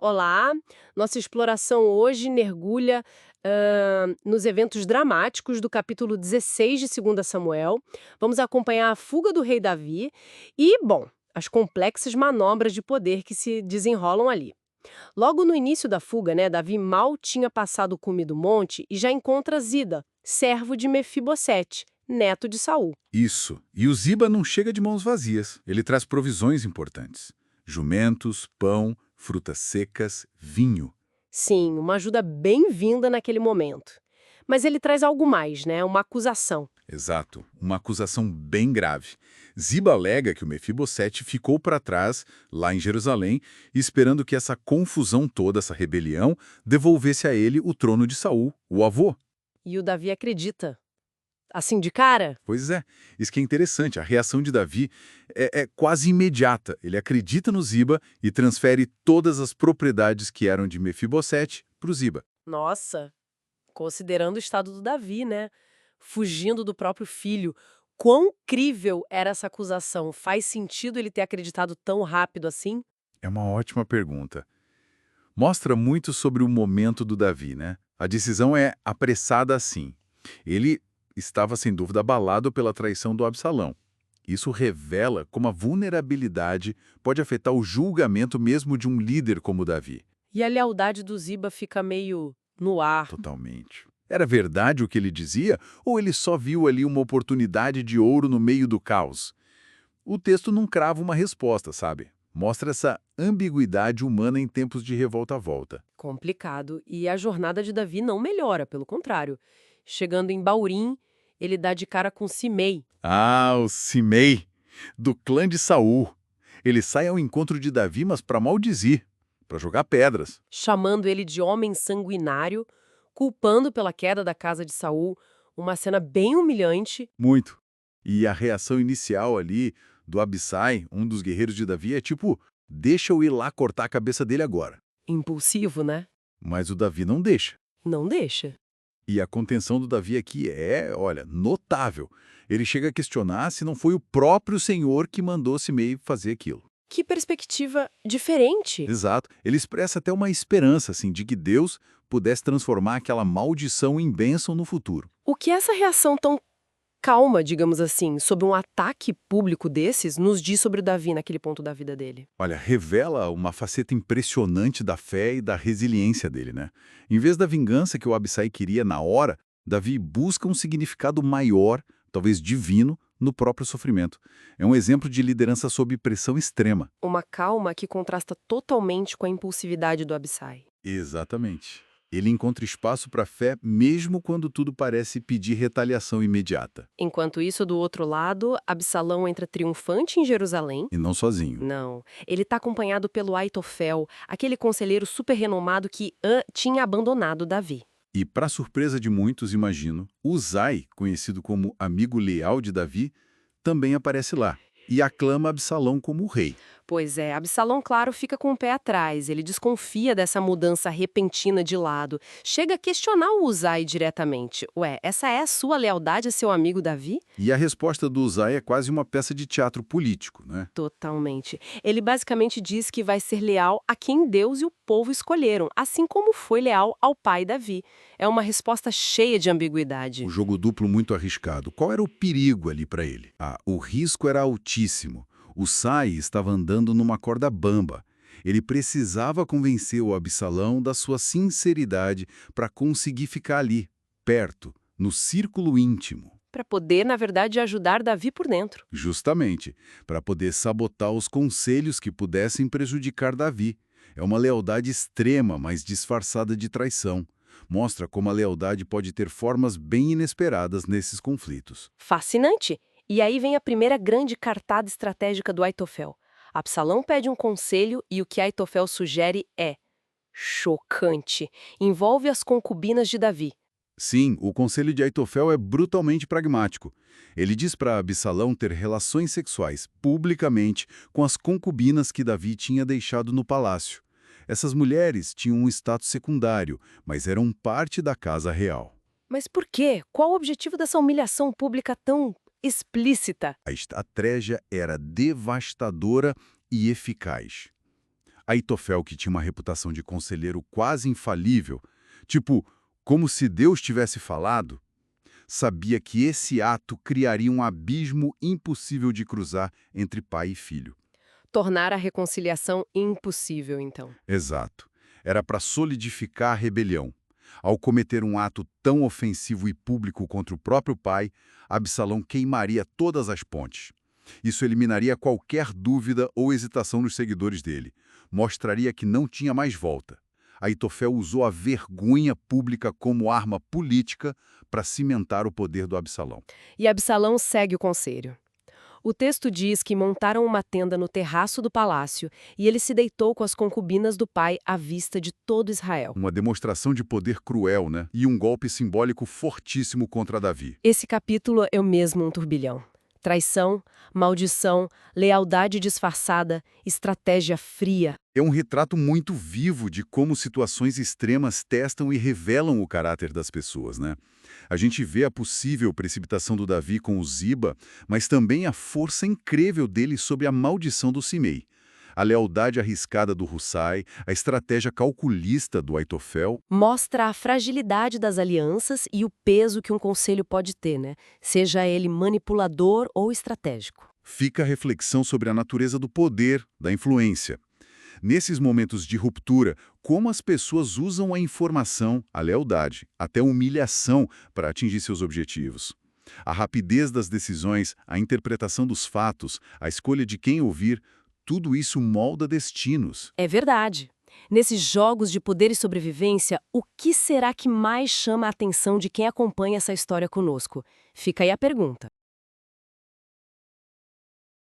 Olá, nossa exploração hoje mergulha nos eventos dramáticos do capítulo 16 de 2 Samuel. Vamos acompanhar a fuga do rei Davi e, bom, as complexas manobras de poder que se desenrolam ali. Logo no início da fuga, né, Davi mal tinha passado o cume do monte e já encontra Zida, servo de Mefibosete, neto de Saul. Isso. E o Ziba não chega de mãos vazias. Ele traz provisões importantes: jumentos, pão, frutas secas, vinho. Sim, uma ajuda bem-vinda naquele momento. Mas ele traz algo mais, né? Uma acusação. Exato. Uma acusação bem grave. Ziba alega que o Mefibosete ficou para trás, lá em Jerusalém, esperando que essa confusão toda, essa rebelião, devolvesse a ele o trono de Saul, o avô. E o Davi acredita. Assim de cara? Pois é, isso que é interessante. A reação de Davi é quase imediata. Ele acredita no Ziba e transfere todas as propriedades que eram de Mefibosete para o Ziba. Nossa, considerando o estado do Davi, né? Fugindo do próprio filho. Quão crível era essa acusação? Faz sentido ele ter acreditado tão rápido assim? É uma ótima pergunta. Mostra muito sobre o momento do Davi, né? A decisão é apressada assim. Ele estava, sem dúvida, abalado pela traição do Absalão. Isso revela como a vulnerabilidade pode afetar o julgamento mesmo de um líder como Davi. E a lealdade do Ziba fica meio no ar. Totalmente. Era verdade o que ele dizia, ou ele só viu ali uma oportunidade de ouro no meio do caos? O texto não crava uma resposta, sabe? Mostra essa ambiguidade humana em tempos de revolta-volta. Complicado. E a jornada de Davi não melhora, pelo contrário. Chegando em Baurim, ele dá de cara com Simei. Ah, o Simei, do clã de Saul. Ele sai ao encontro de Davi, mas para maldizir, para jogar pedras. Chamando ele de homem sanguinário, culpando pela queda da casa de Saul, uma cena bem humilhante, Muito. E a reação inicial ali do Abissai, um dos guerreiros de Davi, é tipo, deixa eu ir lá cortar a cabeça dele agora. impulsivo, né? Mas o Davi não deixa. Não deixa. E a contenção do Davi aqui é, olha, notável. Ele chega a questionar se não foi o próprio Senhor que mandou Simei fazer aquilo. Que perspectiva diferente! Exato. Ele expressa até uma esperança, assim, de que Deus pudesse transformar aquela maldição em bênção no futuro. O que essa reação tão calma, digamos assim, sobre um ataque público desses, nos diz sobre o Davi naquele ponto da vida dele? Olha, revela uma faceta impressionante da fé e da resiliência dele, né? Em vez da vingança que o Abissai queria na hora, Davi busca um significado maior, talvez divino, no próprio sofrimento. É um exemplo de liderança sob pressão extrema. Uma calma que contrasta totalmente com a impulsividade do Abissai. Exatamente. Ele encontra espaço para a fé mesmo quando tudo parece pedir retaliação imediata. Enquanto isso, do outro lado, Absalão entra triunfante em Jerusalém. E não sozinho. Não, ele está acompanhado pelo Aitofel, aquele conselheiro super renomado que tinha abandonado Davi. E, para surpresa de muitos, imagino, Uzai, conhecido como amigo leal de Davi, também aparece lá e aclama Absalão como o rei. Pois é, Absalão, claro, fica com o pé atrás. Ele desconfia dessa mudança repentina de lado. Chega a questionar o Uzai diretamente. Ué, essa é a sua lealdade a seu amigo Davi? E a resposta do Uzai é quase uma peça de teatro político, né? Totalmente. Ele basicamente diz que vai ser leal a quem Deus e o povo escolheram, assim como foi leal ao pai Davi. É uma resposta cheia de ambiguidade. O jogo duplo muito arriscado. Qual era o perigo ali para ele? Ah, o risco era altíssimo. O Sai estava andando numa corda bamba. Ele precisava convencer o Absalão da sua sinceridade para conseguir ficar ali, perto, no círculo íntimo. Para poder, na verdade, ajudar Davi por dentro. Justamente, para poder sabotar os conselhos que pudessem prejudicar Davi. É uma lealdade extrema, mas disfarçada de traição. Mostra como a lealdade pode ter formas bem inesperadas nesses conflitos. Fascinante! E aí vem a primeira grande cartada estratégica do Aitofel. Absalão pede um conselho e o que Aitofel sugere é chocante. Envolve as concubinas de Davi. Sim, o conselho de Aitofel é brutalmente pragmático. Ele diz para Absalão ter relações sexuais publicamente com as concubinas que Davi tinha deixado no palácio. Essas mulheres tinham um status secundário, mas eram parte da casa real. Mas por quê? Qual o objetivo dessa humilhação pública tão explícita? A estratégia era devastadora e eficaz. Aitofel, que tinha uma reputação de conselheiro quase infalível, tipo, como se Deus tivesse falado, sabia que esse ato criaria um abismo impossível de cruzar entre pai e filho. Tornar a reconciliação impossível, então. Exato. Era para solidificar a rebelião. Ao cometer um ato tão ofensivo e público contra o próprio pai, Absalão queimaria todas as pontes. Isso eliminaria qualquer dúvida ou hesitação nos seguidores dele. Mostraria que não tinha mais volta. Aitofel usou a vergonha pública como arma política para cimentar o poder do Absalão. E Absalão segue o conselho. O texto diz que montaram uma tenda no terraço do palácio e ele se deitou com as concubinas do pai à vista de todo Israel. Uma demonstração de poder cruel, né? E um golpe simbólico fortíssimo contra Davi. Esse capítulo é mesmo um turbilhão. Traição, maldição, lealdade disfarçada, estratégia fria. É um retrato muito vivo de como situações extremas testam e revelam o caráter das pessoas, né? A gente vê a possível precipitação do Davi com o Ziba, mas também a força incrível dele sobre a maldição do Simei. A lealdade arriscada do Hussai, a estratégia calculista do Aitofel. Mostra a fragilidade das alianças e o peso que um conselho pode ter, né? Seja ele manipulador ou estratégico. Fica a reflexão sobre a natureza do poder, da influência. Nesses momentos de ruptura, como as pessoas usam a informação, a lealdade, até a humilhação para atingir seus objetivos. A rapidez das decisões, a interpretação dos fatos, a escolha de quem ouvir, tudo isso molda destinos. É verdade. Nesses jogos de poder e sobrevivência, o que será que mais chama a atenção de quem acompanha essa história conosco? Fica aí a pergunta.